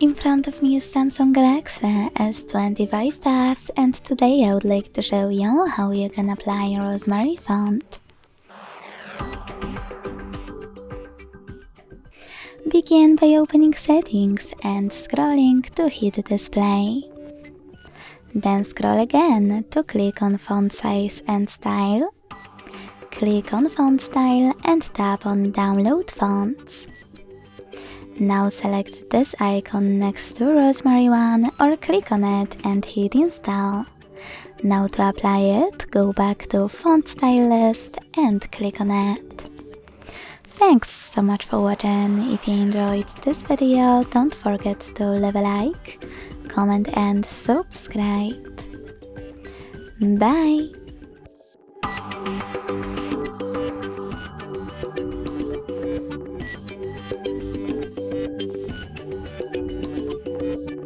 In front of me is Samsung Galaxy S25 Plus, and today I would like to show you how you can apply Rosemary font. Begin by opening Settings and scrolling to hit Display. Then scroll again to click on Font Size and Style. Click on Font Style and tap on Download Fonts. Now select this icon next to Rosemary one or click on it and hit Install. Now to apply it, go back to Font Style list and click on it. Thanks so much for watching. If you enjoyed this video, don't forget to leave a like, comment and subscribe. Bye!